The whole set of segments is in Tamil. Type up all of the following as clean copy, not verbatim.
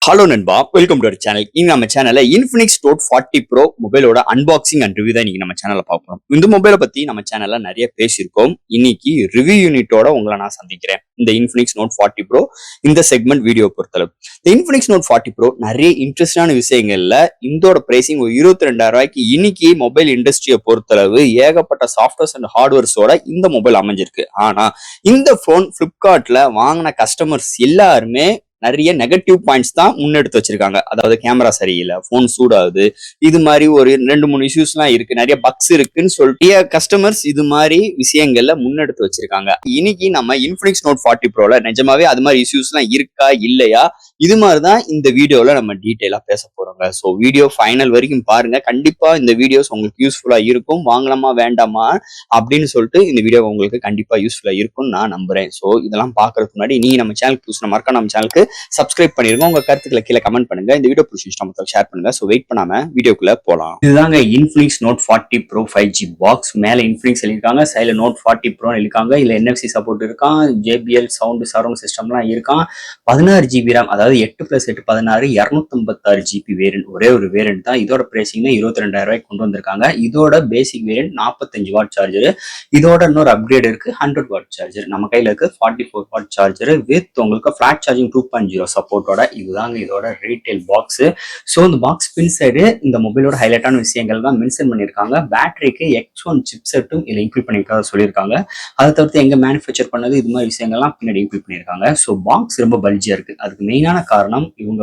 ஹலோ நண்பா, வெல்கம் டு அவர் சேனல். இங்க நம்ம சேனல்ல இன்ஃபினிக்ஸ் நோட் 40 ப்ரோ மொபைலோட அன்பாக்சிங் அண்ட் ரிவ்யூ தான் இன்னைக்கு நம்ம சேனல்ல பார்ப்போம். இந்த மொபைலை பத்தி நம்ம சேனல்ல நிறைய பேசியிருக்கோம். இன்னைக்கு ரிவ்யூ யூனிட்டோட உங்களை நான் சந்திக்கிறேன். இந்த இன்ஃபினிக்ஸ் நோட் 40 ப்ரோ இந்த செக்மெண்ட் வீடியோ பொறுத்தளவு இந்த இன்ஃபினிக்ஸ் நோட் 40 ப்ரோ நிறைய இன்ட்ரெஸ்டான விஷயங்கள்ல இதோட பிரைசிங் ஒரு 22,000 ரூபாய்க்கு இன்னைக்கு மொபைல் இண்டஸ்ட்ரியை பொறுத்தளவு ஏகப்பட்ட சாஃப்ட்வேர்ஸ் அண்ட் ஹார்ட்வேர்ஸோட இந்த மொபைல் அமைஞ்சிருக்கு. ஆனா இந்த போன் பிளிப்கார்ட்ல வாங்கின கஸ்டமர்ஸ் எல்லாருமே நிறைய நெகட்டிவ் பாயிண்ட்ஸ் தான் முன்னெடுத்து வச்சிருக்காங்க. அதாவது கேமரா சரியில்லை, போன் சூடாகுது, இது மாதிரி ஒரு 2-3 இஷ்யூஸ் எல்லாம் இருக்கு, நிறைய பக்ஸ் இருக்குன்னு சொல்லிட்டு கஸ்டமர்ஸ் இது மாதிரி விஷயங்கள்ல முன்னெடுத்து வச்சிருக்காங்க. இன்னைக்கு நம்ம இன்ஃபினிக்ஸ் நோட் 40 ப்ரோல நிஜமாவே அது மாதிரி இஷ்யூஸ் எல்லாம் இருக்கா இல்லையா, இது மாதிரிதான் இந்த வீடியோல நம்ம டீட்டெயிலா பேச போறோங்க. ஸோ வீடியோ ஃபைனல் வரைக்கும் பாருங்க. கண்டிப்பா இந்த வீடியோஸ் உங்களுக்கு யூஸ்ஃபுல்லா இருக்கும். வாங்கலாமா வேண்டாமா அப்படின்னு சொல்லிட்டு இந்த வீடியோ உங்களுக்கு கண்டிப்பா யூஸ்ஃபுல்லா இருக்கும்னு நான் நம்புறேன். ஸோ இதெல்லாம் பாக்குறதுக்கு முன்னாடி நீங்க நம்ம சேனல் புதுசு மறக்காம நம்ம சேனலுக்கு சப்ஸ்கிரைப் பண்ணிருங்க. உங்க கருத்துக்களை கீழே கமெண்ட் பண்ணுங்க. இந்த வீடியோ பிடிச்சிருந்தா மொத்தம் ஷேர் பண்ணுங்க. சோ வெயிட் பண்ணாம வீடியோக்குள்ள போலாம். இதுதாங்க Infinix note 40 pro 5G box. மேல இன்ஃபினிக்ஸ் எழுதிருக்காங்க, சைடுல நோட் 40 ப்ரோ எழுதிருக்காங்க. இதுல NFC சப்போர்ட் இருக்கான், JBL சவுண்ட் சரவுண்ட் சிஸ்டம்லாம் இருக்கான். 16GB RAM, அதாவது 8+8 16 256GB வேரியன்ட். ஒரே ஒரு வேரியன்ட் தான். இதோட பிரைசிங் 22,000 ரூபாய்க்கு கொண்டு வந்திருக்காங்க. இதோட பேசிக் வேரியன்ட் 45 வாட் சார்ஜர். இதோட இன்னொரு அப்கிரேட் இருக்கு, 100 வாட் சார்ஜர். நம்ம கையில இருக்கு 44 வாட் சார்ஜர் வித் உங்களுக்கு ஃபிளாட் சார்ஜிங் 2.0 சப்போர்ட்டோட. இதுதாங்க இதோட ரீட்டைல் பாக்ஸ். ஸோ இந்த பாக்ஸ் பின் சைடு இந்த மொபைலோட ஹைலைட்டான விஷயங்கள் தான் மென்ஷன் பண்ணியிருக்காங்க. பேட்டரிக்கு X1 சிப்செட்டும் இதில் இன்க்ளூட் பண்ணியிருக்காங்க சொல்லியிருக்காங்க. அதை தவிர்த்து எங்க மேனுஃபேக்சர் பண்ணது, இது மாதிரி விஷயங்கள்லாம் பின்னாடி இன்க்ளூட் பண்ணியிருக்காங்க. ஸோ பாக்ஸ் ரொம்ப பல்ஜியா இருக்கு. அதுக்கு மெயினான காரணம் இவங்க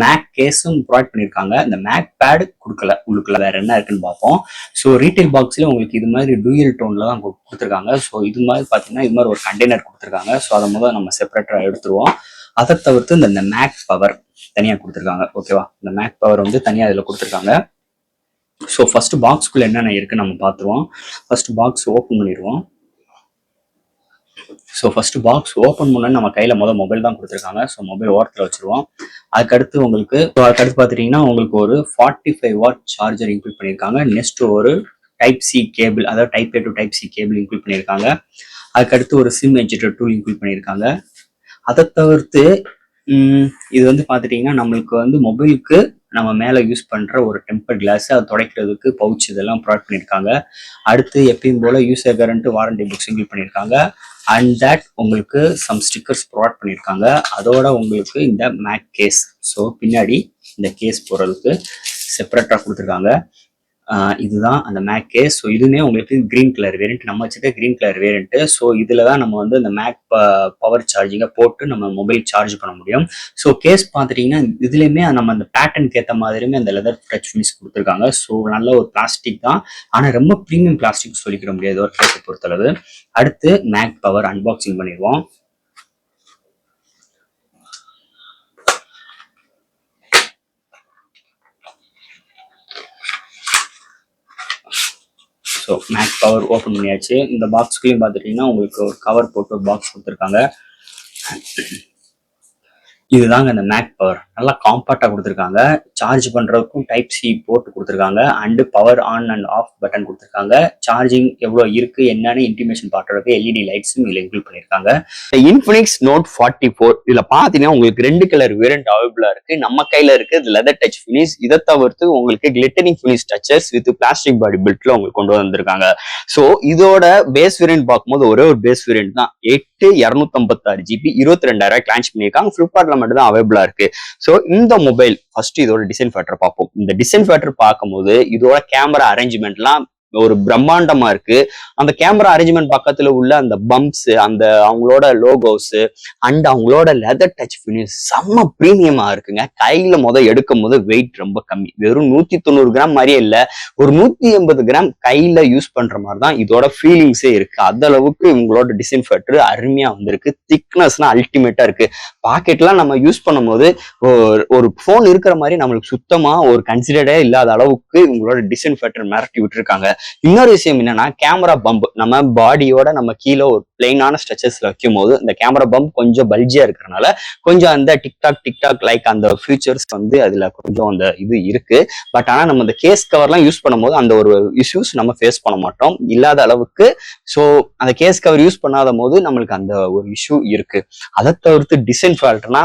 மேக் கேஸும் ப்ரொவைட் பண்ணியிருக்காங்க. இந்த மேக் பேட் கொடுக்கல. உள்ளுக்குள்ள வேற என்ன இருக்குன்னு பார்ப்போம். ஸோ ரீட்டைல் பாக்ஸ்ல உங்களுக்கு இது மாதிரி டூயல் டோன்ல தான் கொடுத்துருக்காங்க. ஸோ இது மாதிரி பார்த்தீங்கன்னா இது மாதிரி ஒரு கண்டெய்னர் கொடுத்துருக்காங்க. ஸோ அதை முதல்ல நம்ம செப்பரேட்டா எடுத்துருவோம். அதை தவிர்த்து இந்த மேக் பவர் தனியாக கொடுத்துருக்காங்க. ஓகேவா, இந்த மேக் பவர் தனியாக இதில் கொடுத்துருக்காங்க. ஸோ ஃபர்ஸ்ட் பாக்ஸ்க்குள்ள என்னென்ன இருக்குன்னு நம்ம பார்த்துருவோம். ஃபர்ஸ்ட் பாக்ஸ் ஓப்பன் பண்ணிடுவோம். ஸோ ஃபர்ஸ்ட் பாக்ஸ் ஓப்பன் பண்ண நம்ம கையில் மொபைல் தான் கொடுத்துருக்காங்க. ஸோ மொபைல் ஓரத்தில் வச்சிருவோம். அதுக்கடுத்து பார்த்துட்டீங்கன்னா உங்களுக்கு ஒரு 45 வாட் சார்ஜர் இன்க்ளூட் பண்ணியிருக்காங்க. நெக்ஸ்ட் ஒரு டைப் சி கேபிள், அதாவது type A to type C cable include பண்ணியிருக்காங்க. அதுக்கடுத்து ஒரு சிம் எஜெக்டர் டூல் இன்க்ளூட் பண்ணியிருக்காங்க. அதை தவிர்த்து இது பார்த்துட்டீங்கன்னா நம்மளுக்கு மொபைலுக்கு நம்ம மேலே யூஸ் பண்ணுற ஒரு டெம்பர் கிளாஸ், அதை துடைக்கிறதுக்கு பவுச், இதெல்லாம் ப்ரொவைட் பண்ணியிருக்காங்க. அடுத்து எப்பயும் போல user current warranty books include பண்ணியிருக்காங்க. அண்ட் தட் உங்களுக்கு சம் ஸ்டிக்கர்ஸ் ப்ரொவைட் பண்ணியிருக்காங்க. அதோட உங்களுக்கு இந்த மேக் கேஸ், ஸோ பின்னாடி இந்த கேஸ் போடுறதுக்கு செப்பரேட்டாக கொடுத்துருக்காங்க. இதுதான் அந்த மேக் கேஸ். ஸோ இதுவுமே உங்களுக்கு கிரீன் கலர் வேரியன்ட், நம்ம வச்சுக்க கிரீன் கலர் வேரியன்ட். ஸோ இதில் தான் நம்ம இந்த மேக் பவர் சார்ஜிங்கை போட்டு நம்ம மொபைல் சார்ஜ் பண்ண முடியும். ஸோ கேஸ் பார்த்துட்டிங்கன்னா இதுலேயுமே நம்ம அந்த பேட்டர்னுக்கு ஏற்ற மாதிரியுமே அந்த லெதர் டச் ஃபினிஷ் கொடுத்துருக்காங்க. ஸோ நல்ல ஒரு பிளாஸ்டிக் தான், ஆனால் ரொம்ப ப்ரீமியம் பிளாஸ்டிக் சொல்லிக்கிற முடியாது ஒரு கேஸை பொறுத்தளவு. அடுத்து மேக் பவர் அன்பாக்சிங் பண்ணிடுவோம். ஸோ மேக் பவர் ஓப்பன் பண்ணியாச்சு. இந்த பாக்ஸ்க்குள்ளேயும் பார்த்துட்டிங்கன்னா உங்களுக்கு ஒரு கவர் போட்டு ஒரு பாக்ஸ் கொடுத்துருக்காங்க. இதுதாங்க இந்த மேக் பவர். நல்லா காம்பாக்டா கொடுத்துருக்காங்க. சார்ஜ் பண்றதுக்கும் டைப் சி போர்ட் கொடுத்துருக்காங்க. And power on and off button கொடுத்துருக்காங்க. சார்ஜிங் எவ்வளோ இருக்கு என்னன்னு இன்டிமேஷன் பாட்டுறதுக்கு LED லைட்ஸும் இதில் இன்க்ளூட் பண்ணியிருக்காங்க. இன்ஃபினிக்ஸ் நோட் 44 இதுல பாத்தீங்கன்னா உங்களுக்கு 2 கலர் வேரியன்ட் அவைலபிளா இருக்கு. நம்ம கையில இருக்கு லெதர் டச் ஃபினிஷ். இதை தவிர்த்து உங்களுக்கு glittering finish touches with plastic body பில்ட்ல உங்களுக்கு கொண்டு வந்திருக்காங்க. ஸோ இதோட பேஸ் வேரியன்ட் பார்க்கும்போது ஒரே ஒரு பேஸ் வேரியன்ட் தான். 8 256GB 22,000 லான்ச் பண்ணியிருக்காங்க. ஃபிளிப்கார்ட்ல மட்டும் தான் அவைலபிளா இருக்கு. ஸோ இந்த மொபைல் ஃபர்ஸ்ட் இதோட டிசைன் ஃபேக்டர் பார்ப்போம். இந்த டிசைன் ஃபேக்டர் பார்க்கும்போது இதோட கேமரா அரேஞ்ச்மெண்ட்லாம் ஒரு பிரம்மாண்டமா இருக்கு. அந்த கேமரா அரேஞ்ச்மெண்ட் பக்கத்துல உள்ள அந்த பம்ப்ஸ், அந்த அவங்களோட லோகோஸ் அண்ட் அவங்களோட லெதர் டச் ஃபினிஷ் செம்ம பிரீமியமா இருக்குங்க. கையில எடுக்கும் போது வெயிட் ரொம்ப கம்மி, வெறும் 190 கிராம் மாதிரியே இல்ல, ஒரு 180 கிராம் கையில யூஸ் பண்ற மாதிரி தான் இதோட ஃபீலிங்ஸே இருக்கு. அந்த அளவுக்கு இவங்களோட டிசைன் ஃபேக்டர் அருமையா வந்திருக்கு. திக்னஸ்லாம் அல்டிமேட்டா இருக்கு. பாக்கெட்லாம் நம்ம யூஸ் பண்ணும்போது ஒரு போன் இருக்கிற மாதிரி நம்மளுக்கு சுத்தமா ஒரு கன்சிடரே இல்லாத அளவுக்கு இவங்களோட டிசைன் ஃபேக்டர் மிரட்டி விட்டுருக்காங்க. இன்னொரு விஷயம் என்னன்னா கேமரா பம்ப். நம்ம பாடியோட நம்ம கீழே ஒரு பிளைனான ஸ்ட்ரெச்சஸ்ல வைக்கும் போது இந்த கேமரா பம்ப் கொஞ்சம் பல்ஜியா இருக்கிறதுனால கொஞ்சம் அந்த டிக்டாக் லைக் அந்த ஃபியூச்சர்ஸ் அதுல கொஞ்சம் அந்த இது இருக்கு. பட் ஆனா நம்ம இந்த கேஸ் கவர்லாம் யூஸ் பண்ணும்போது அந்த ஒரு இஷ்யூஸ் நம்ம ஃபேஸ் பண்ண மாட்டோம் இல்லாத அளவுக்கு. ஸோ அந்த கேஸ் கவர் யூஸ் பண்ணாத போது நம்மளுக்கு அந்த ஒரு இஷ்யூ இருக்கு. அதை தவிர்த்து டிசைன் ஃபால்ட்னா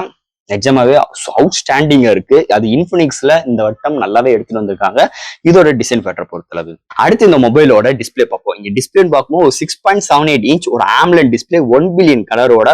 நிஜமாவே அவுட்ஸ்டாண்டிங்கா இருக்கு. அது இன்ஃபினிக்ஸ்ல இந்த வட்டம் நல்லாவே எடுத்துட்டு வந்திருக்காங்க. இதோட டிசைன் ஃபேக்டர் பொறுத்தளவு. அடுத்து இந்த மொபைலோட டிஸ்பிளே பார்ப்போம். இங்க டிஸ்பிளேன்னு பார்க்கும்போது ஒரு 6.78 இன்ச் ஒரு AMOLED டிஸ்பிளே 1 பில்லியன் கலரோட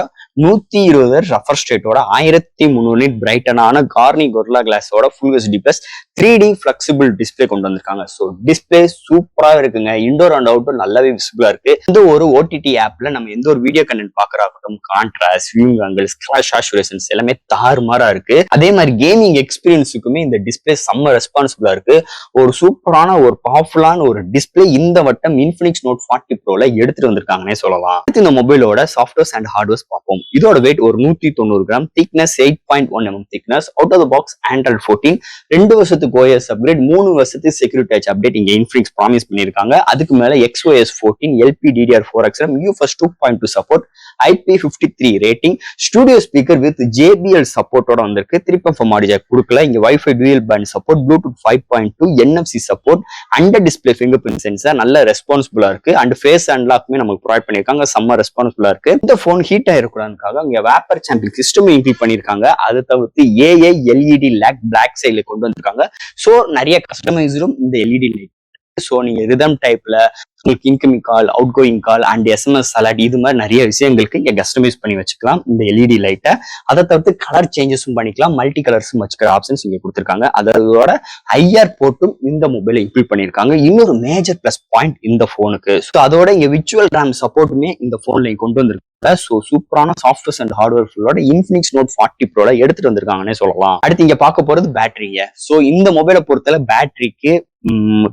120 ரெஃப்ரெஷ் ரேட்டோட 1300 நிட் பிரைட்டனான கார்னி கொரில்லா கிளாஸோட full HD plus 3D flexible display கொண்டு வந்திருக்காங்க. ஸோ டிஸ்பிளே சூப்பரா இருக்குங்க. இன்டோர் அண்ட் அவுட்டோர் நல்லாவே விசிபிளா இருக்கு. இந்த ஒரு OTT ஆப்ல நம்ம எந்த ஒரு வீடியோ கண்டென்ட் பார்க்கறாகட்டும், கான்ட்ராஸ்ட், வியூவிங் ஆங்கிள்ஸ், கிளாஷ் சாச்சுரேஷன்ஸ் எல்லாமே தாறுமாறா இருக்கு. அதே மாதிரி கேமிங் எக்ஸ்பீரியன்ஸுக்குமே இந்த டிஸ்பிளே செம்ம ரெஸ்பான்சிபிளா இருக்கு. ஒரு சூப்பரான ஒரு பவர்ஃபுல்லான ஒரு டிஸ்பிளே இந்த வட்டம் இன்ஃபினிக்ஸ் நோட் 40 ப்ரோல எடுத்துட்டு வந்திருக்காங்கன்னே சொல்லலாம். அடுத்து இந்த மொபைலோட சாஃப்ட்வேர்ஸ் அண்ட் ஹார்ட்வேர்ஸ் பார்ப்போம். இதோட வெயிட் ஒரு 190 gram, thickness 8.1 mm thickness, out of the box Android 14, 2 வருஷத்துக்கு OS அப்கிரேட், 3 வருஷத்துக்கு செக்யூரிட்டி டச் அப்டேட் இங்க இன்ஃபினிக்ஸ் ப்ராமிஸ் பண்ணிருக்காங்க. அதுக்கு மேல XOS 14, LPDDR4 XRAM, UFS 2.2 support, IP53 rating, studio speaker with JBL சப்போர்ட்டோட வந்திருக்கு. 3.5 ஆடியோ ஜாக் கொடுக்கல. இங்க wifi dual band support, Bluetooth 5.2, NFC support, under display fingerprint sensor நல்ல ரெஸ்பான்சிபிளா இருக்கு. அண்ட் ஃபேஸ் அன்லாக்குமே நமக்கு ப்ரொவைட் பண்ணிருக்காங்க. செம்ம ரெஸ்பான்சிபிளா இருக்கு. இந்த போன் ஹீட் ஆயிருக்கூடாதுக்காக இங்க வேப்பர் சாம்பிங் சிஸ்டம் இன்க்ளூட் பண்ணிருக்காங்க. அதை தவிர்த்து AI LED லேக் பிளாக் சைட்ல கொண்டு வந்திருக்காங்க. சோ நிறைய கஸ்டமைஸரும் இந்த LED லைட். சோ நீங்க ரிதம் டைப்ல உங்களுக்கு incoming call, out going call and SMS alert இது மாதிரி நிறைய விஷயங்களுக்கு இங்க கஸ்டமைஸ் பண்ணி வச்சுக்கலாம் இந்த LED லைட்டை. அதை தவிர்த்து கலர் சேஞ்சஸும் பண்ணிக்கலாம், மல்டி கலர்ஸும் வச்சுக்கிற ஆப்ஷன்ஸ் இங்க கொடுத்துருக்காங்க. அதோட IR போர்ட்டும் இந்த மொபைல இன்க்ளூட் பண்ணிருக்காங்க. இன்னொரு மேஜர் பிளஸ் பாயிண்ட் இந்த போனுக்கு. ஸோ அதோட இங்க விர்ச்சுவல் RAM சப்போர்ட்டுமே இந்த போன்ல கொண்டு வந்திருக்காங்க. ஸோ சூப்பரான சாஃப்ட்வேர்ஸ் அண்ட் ஹார்ட்வேர் ஃபுல்லோட இன்ஃபினிக்ஸ் நோட் 40 ப்ரோல எடுத்துட்டு வந்திருக்காங்கன்னே சொல்லலாம். அடுத்து இங்க பார்க்க போறது பேட்டரிங்க. ஸோ இந்த மொபைலை பொறுத்தல பேட்டரிக்கு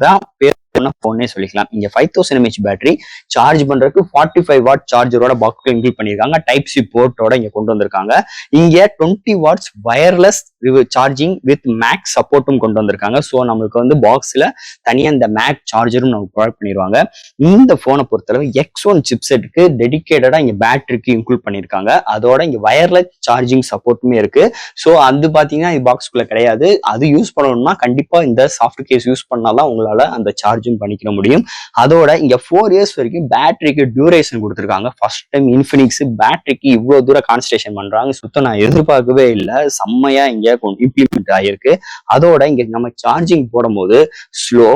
தான் பேர் போனே சொல்லிக்கலாம். இங்க 5000 mAh பேட்டரி சார்ஜ் பண்றதுக்கு 45 வாட் சார்ஜரோட பாக்ஸ் இன்க்ளூட் பண்ணிருக்காங்க. டைப் சி போர்ட்டோட இங்க கொண்டு வந்திருக்காங்க. இங்க 20 watts wireless charging with mag சப்போர்ட்டும் கொண்டு வந்திருக்காங்க. ஸோ நம்மளுக்கு வந்து பாக்ஸ்ல தனியா இந்த மேக் சார்ஜரும் நமக்கு ப்ரொவைட் பண்ணிடுவாங்க. இந்த போனை பொறுத்தளவு X1 சிப்செட்டுக்கு டெடிகேட்டடா இங்க பேட்டரிக்கு இன்க்ளூட் பண்ணிருக்காங்க. அதோட இங்க வயர்லெஸ் சார்ஜிங் சப்போர்ட்டுமே இருக்கு. ஸோ அது பாத்தீங்கன்னா இது பாக்ஸ்குள்ள கிடையாது. அது யூஸ் பண்ணணும்னா கண்டிப்பா இந்த சாஃப்ட் கேஸ் யூஸ் பண்ணாதான் உங்களால அந்த சார்ஜும் பண்ணிக்க முடியும். அதோட இங்க 4 இயர்ஸ் வரைக்கும் பேட்டரிக்கு டியூரேஷன் கொடுத்திருக்காங்க. ஃபர்ஸ்ட் டைம் இன்ஃபினிக்ஸ் பேட்டரிக்கு இவ்வளவு தூரம் கான்சன்ட்ரேஷன் பண்றாங்க. சுத்தம் நான் எதிர்பார்க்கவே இல்லை. செம்மையா இங்க இம்ப்ளிமெண்ட் ஆயிருக்கு. அதோட இங்க நம்ம சார்ஜிங் போடும் போது ஸ்லோ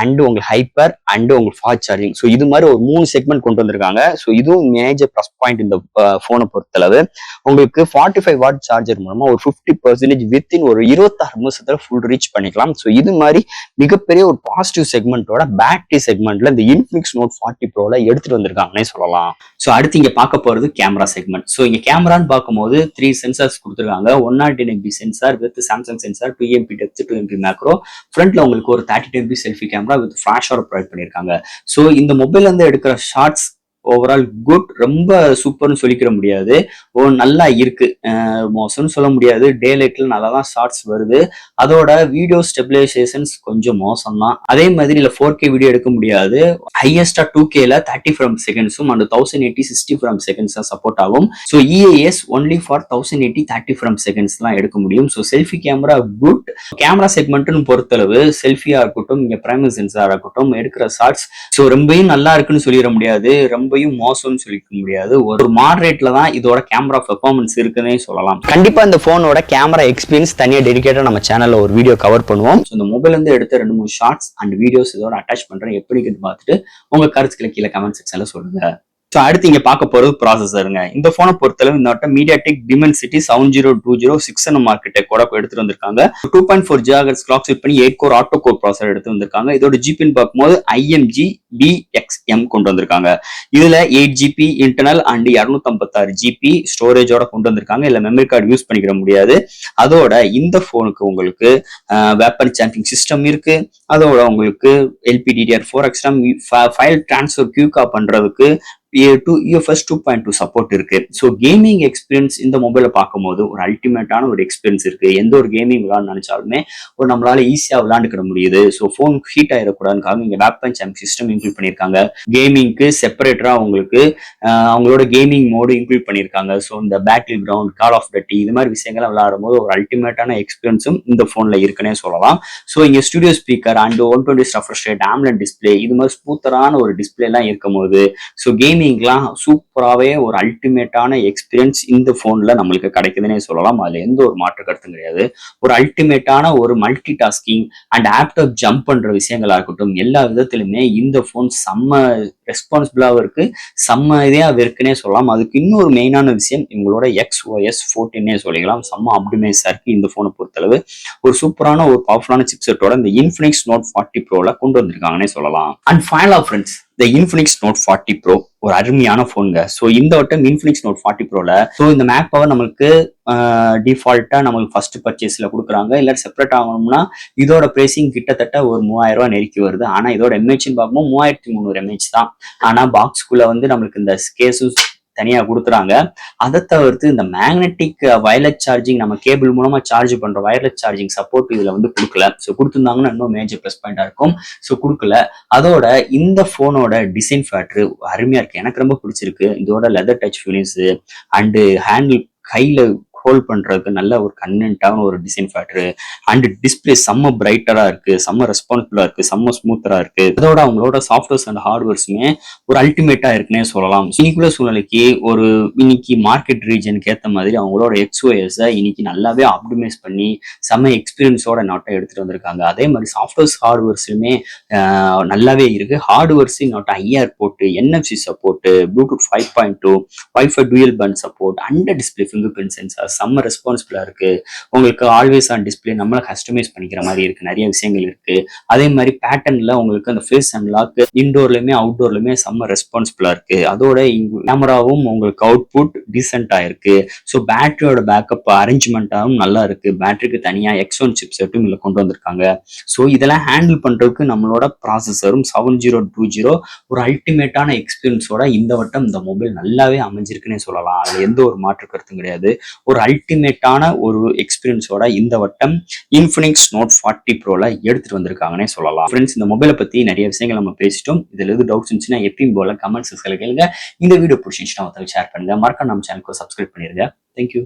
அண்ட் உங்களுக்கு ஹைப்பர் அண்ட் உங்களுக்கு ஃபாஸ்ட் சார்ஜிங். ஸோ இது மாதிரி ஒரு 3 செக்மெண்ட் கொண்டு வந்திருக்காங்க. ஸோ இதுவும் மேஜர் ப்ளஸ் பாயிண்ட் இந்த போனை பொறுத்தளவு. உங்களுக்கு 45 வாட் சார்ஜர் மூலமா ஒரு 50% வித்தின் ஒரு 26 நிமிஷத்துல ஃபுல் ரீச் பண்ணிக்கலாம். ஸோ இது மாதிரி மிகப்பெரிய ஒரு பாசிட்டிவ் செக்மெண்டோட பேட்டரி செக்மெண்ட்ல இந்த இன்ஃபினிக்ஸ் நோட் 40 ப்ரோல எடுத்துட்டு வந்திருக்காங்கன்னே சொல்லலாம். ஸோ அடுத்து இங்க பார்க்க போறது கேமரா செக்மெண்ட். ஸோ இங்க கேமரான்னு பார்க்கும்போது 3 சென்சார்ஸ் கொடுத்துருக்காங்க. 109 MP sensor with Samsung sensor, 2 MP depth, 2 MP macro. ஃப்ரண்ட்ல உங்களுக்கு ஒரு 32 MP செல்ஃபி கேமரா வித் ஃபிளாஷோட ப்ரொவைட் பண்ணிருக்காங்க. சோ இந்த மொபைல்ல இருந்து எடுக்கிற ஷார்ட்ஸ் ஓவரால் குட், ரொம்ப சூப்பர்னு சொல்லிக்கிற முடியாது. நல்லா இருக்கு, மோசம்னு சொல்ல முடியாது. டே லைட்ல நல்லா தான் ஷார்ட்ஸ் வருது. அதோட வீடியோ ஸ்டெபிலைசேஷன்ஸ் கொஞ்சம் மோசம் தான். அதே மாதிரி இல்ல 4K வீடியோ எடுக்க முடியாது. ஹையஸ்டா 2Kல 30 ஃப்ரேம் செகண்ட்ஸும் அண்ட் 1080 60 ஃப்ரேம் செகண்ட்ஸ் தான் சப்போர்ட் ஆகும். So EAS only for 1080 30 frame seconds தான் எடுக்க முடியும். So selfie camera good. Camera செக்மெண்ட்னு பொறுத்தளவு செல்ஃபியா இருக்கட்டும், இங்க பிரைமரி சென்சாரா இருக்கட்டும், எடுக்கிற ஷார்ட்ஸ் ஸோ ரொம்பவும் நல்லா இருக்குன்னு சொல்லிட முடியாது, ரொம்பவும் மோசம்னு சொல்லிக்க முடியாது. ஒரு மாடரேட்ல தான் இதோட கேமரா பெர்ஃபார்மன்ஸ் இருக்குன்னே சொல்லலாம். கண்டிப்பா இந்த போனோட கேமரா எக்ஸ்பீரியன்ஸ் தனியா டெடிகேட்டா நம்ம சேனல்ல ஒரு வீடியோ கவர் பண்ணுவோம். இந்த மொபைல் இருந்து எடுத்த 2-3 ஷார்ட்ஸ் அண்ட் வீடியோஸ் இதோட அட்டாச் பண்றேன். எப்படி பார்த்துட்டு உங்க கருத்துக்களை கீழே கமெண்ட் செக்ஷன்ல சொல்லுங்க. ஸோ அடுத்து இங்க பார்க்க போறது ப்ராசஸருங்க. இந்த போனை பொறுத்தளவு இந்த வட்டம் MediaTek Dimensity 7020 6nm ஆர்கிடெக்டோட எடுத்துட்டு வந்திருக்காங்க. 2.4 GHz கிளாக் செட் பண்ணி 8 கோர் ஆட்டோ கோர் ப்ராசஸர் எடுத்து வந்திருக்காங்க. இதோட ஜிபின்னு பார்க்கும்போது IMG BXM கொண்டு வந்திருக்காங்க. இதுல 8GB இன்டர்னல் அண்ட் 256GB ஸ்டோரேஜோட கொண்டு வந்திருக்காங்க. இல்ல மெமரி கார்டு யூஸ் பண்ணிக்கிற முடியாது. அதோட இந்த போனுக்கு உங்களுக்கு வேப்பர் சாம்பிங் சிஸ்டம் இருக்கு. அதோட உங்களுக்கு LPDDR4 XRAM, ஃபைல் டிரான்ஸ்ஃபர் குயிக்கா பண்றதுக்கு UFS 2.2 சப்போர்ட் இருக்கு. ஸோ கேமிங் எக்ஸ்பீரியன்ஸ் இந்த மொபைலை பார்க்கும்போது ஒரு அல்டிமேட்டான ஒரு எக்ஸ்பீரியன்ஸ் இருக்கு. எந்த ஒரு கேமிங் விளையாட நினைச்சாலுமே ஒரு நம்மளால ஈஸியா விளையாண்டுக்கிட முடியுது. ஸோ போன் ஹீட் ஆயிடக்கூடாதுக்காக இங்க வேப்பன் சாம்பிங் சிஸ்டம் இன்க்ளூட் பண்ணிருக்காங்க. கேமிங்க்கு செப்பரேட்டரா உங்களுக்கு அவங்களோட கேமிங் மோடு இன்க்ளூட் பண்ணிருக்காங்க. ஸோ இந்த பேட்டில் கிரவுண்ட், கால் ஆஃப் டட்டி இது மாதிரி விஷயங்களை விளையாடும் போது ஒரு அல்டிமேட்டான எக்ஸ்பீரியன்ஸும் இந்த போன்ல இருக்குன்னே சொல்லலாம். ஸோ இங்க studio speaker and 120 refresh rate, AMOLED display இது மாதிரி ஸ்மூத்தரான ஒரு டிஸ்பிளே எல்லாம் இருக்கும் போது ஸோ கேமிங் கேமிங்லாம் சூப்பராகவே ஒரு அல்டிமேட்டான எக்ஸ்பீரியன்ஸ் இந்த ஃபோனில் நம்மளுக்கு கிடைக்குதுன்னே சொல்லலாம். அதில் எந்த ஒரு மாற்று கருத்தும் கிடையாது. ஒரு அல்டிமேட்டான ஒரு மல்டி டாஸ்கிங் அண்ட் ஆப்டாப் ஜம்ப் பண்ணுற விஷயங்களா இருக்கட்டும், எல்லா விதத்திலுமே இந்த ஃபோன் செம்ம ரெஸ்பான்சிபிளாகவும் இருக்கு, செம்ம இதாக இருக்குன்னே சொல்லலாம். அதுக்கு இன்னொரு மெயினான விஷயம் இவங்களோட XOS 14 சொல்லிக்கலாம். செம்ம ஆப்டிமைஸாக இருக்கு இந்த ஃபோனை பொறுத்தளவு. ஒரு சூப்பரான ஒரு பவர்ஃபுல்லான சிப்செட்டோட இந்த இன்ஃபினிக்ஸ் நோட் 40 ப்ரோல கொண்டு வந்திருக்காங்கன்னே சொல்லலாம். அண்ட் ஃபைனலா ஃப்ரெண்ட்ஸ், இந்த இன்ஃபினிக்ஸ் நோட் 40 ப்ரோ ஒரு அருமையான போனுங்க. ஸோ இந்த வட்டம் இன்ஃபினிக்ஸ் நோட் 40 ப்ரோல ஸோ இந்த மேக் பவர் நம்மளுக்கு டிஃபால்ட்டா நம்மளுக்கு ஃபர்ஸ்ட் பர்ச்சேஸ்ல கொடுக்குறாங்க. இல்லை செப்பரேட் ஆகணும்னா இதோட பிரைசிங் கிட்டத்தட்ட ஒரு 3000 ரூபாய் நெருக்கி வருது. ஆனா இதோட எம்ஏஹெச்னு பார்க்கும்போது 3300 mAh தான். ஆனா பாக்ஸ்குள்ள வந்து நம்மளுக்கு இந்த கேஸும் தனியா கொடுக்குறாங்க. அதை தவிர்த்து இந்த மேக்னெட்டிக் வயர்லெஸ் சார்ஜிங், நம்ம கேபிள் மூலமா சார்ஜ் பண்ற வயர்லெஸ் சார்ஜிங் சப்போர்ட் இதுல வந்து கொடுக்கல. ஸோ கொடுத்துருந்தாங்கன்னா இன்னும் மேஜர் ப்ளஸ் பாயிண்டா இருக்கும். ஸோ கொடுக்கல. அதோட இந்த போனோட டிசைன் ஃபேக்டர் அருமையா இருக்கு, எனக்கு ரொம்ப பிடிச்சிருக்கு. இதோட leather touch feelings and handle கையில ஹோல்ட் பண்றதுக்கு நல்ல ஒரு கன்வென்ட்டான ஒரு டிசைன் ஃபேக்டர் அண்ட் டிஸ்பிளே செம்ம பிரைட்டரா இருக்கு, செம்ம ரெஸ்பான்சிபிளா இருக்கு, செம்ம ஸ்மூத்தரா இருக்கு. அதோட அவங்களோட சாஃப்ட்வேர்ஸ் அண்ட் ஹார்ட்வேர்ஸுமே ஒரு அல்டிமேட்டா இருக்குன்னே சொல்லலாம். இன்னைக்குள்ள சூழ்நிலைக்கு ஒரு இன்னைக்கு மார்க்கெட் ரீஜனுக்கு ஏற்ற மாதிரி அவங்களோட XOS இன்னைக்கு நல்லாவே ஆப்டிமைஸ் பண்ணி செம்ம எக்ஸ்பீரியன்ஸோட நாட்டை எடுத்துட்டு வந்திருக்காங்க. அதே மாதிரி சாஃப்ட்வேர்ஸ் ஹார்ட்வேர்ஸுமே நல்லாவே இருக்கு. ஹார்ட்வேர்ஸ் நாட் IR போட்டு, NFC support, Bluetooth 5.2, wifi dual band support, under display fingerprint sensor செம்ம ரெஸ்பான்சிபிளா இருக்கு. உங்களுக்கு ஆல்வேஸ் ஆன் டிஸ்பிளே நம்மள கஸ்டமைஸ் பண்ணிக்கிற மாதிரி இருக்கு, நிறைய விஷயங்கள் இருக்கு. அதே மாதிரி பேட்டர்ன்ல உங்களுக்கு அந்த ஃபேஸ் அன்லாக் இன்டோர்லயுமே அவுட்டோர்லயுமே செம்ம ரெஸ்பான்சிபிளா இருக்கு. அதோட கேமராவும் உங்களுக்கு அவுட்புட் டீசென்டா இருக்கு. ஸோ பேட்டரியோட பேக்கப் அரேஞ்ச்மெண்டாவும் நல்லா இருக்கு. பேட்டரிக்கு தனியா X1 சிப் செட்டும் இதுல கொண்டு வந்திருக்காங்க. ஸோ இதெல்லாம் ஹேண்டில் பண்றதுக்கு நம்மளோட ப்ராசஸரும் 7020 ஒரு அல்டிமேட்டான எக்ஸ்பீரியன்ஸோட இந்த வட்டம் இந்த மொபைல் நல்லாவே அமைஞ்சிருக்குன்னே சொல்லலாம். அதுல எந்த ஒரு மாற்று கருத்தும் கிடையாது. ஒரு அல்டிமேட்டான ஒரு எக்ஸ்பீரியன்ஸோட இந்த வட்டம் இன்ஃபினிக்ஸ் நோட் 40 ப்ரோல எடுத்துட்டு வந்திருக்காங்கன்னே சொல்லலாம். ஃப்ரெண்ட்ஸ், இந்த மொபைலை பத்தி நிறைய விஷயங்கள் நம்ம பேசிட்டோம். இதுல எது டவுட்ஸ் இருந்துச்சுன்னா எப்பயும் போல கமெண்ட் செக்ஷன்ல கேளுங்க. இந்த வீடியோ பிடிச்சிருந்துச்சுன்னா ஷேர் பண்ணுங்க. மறக்காம நம்ம சேனலுக்கு சப்ஸ்கிரைப் பண்ணிருங்க. தேங்க்யூ.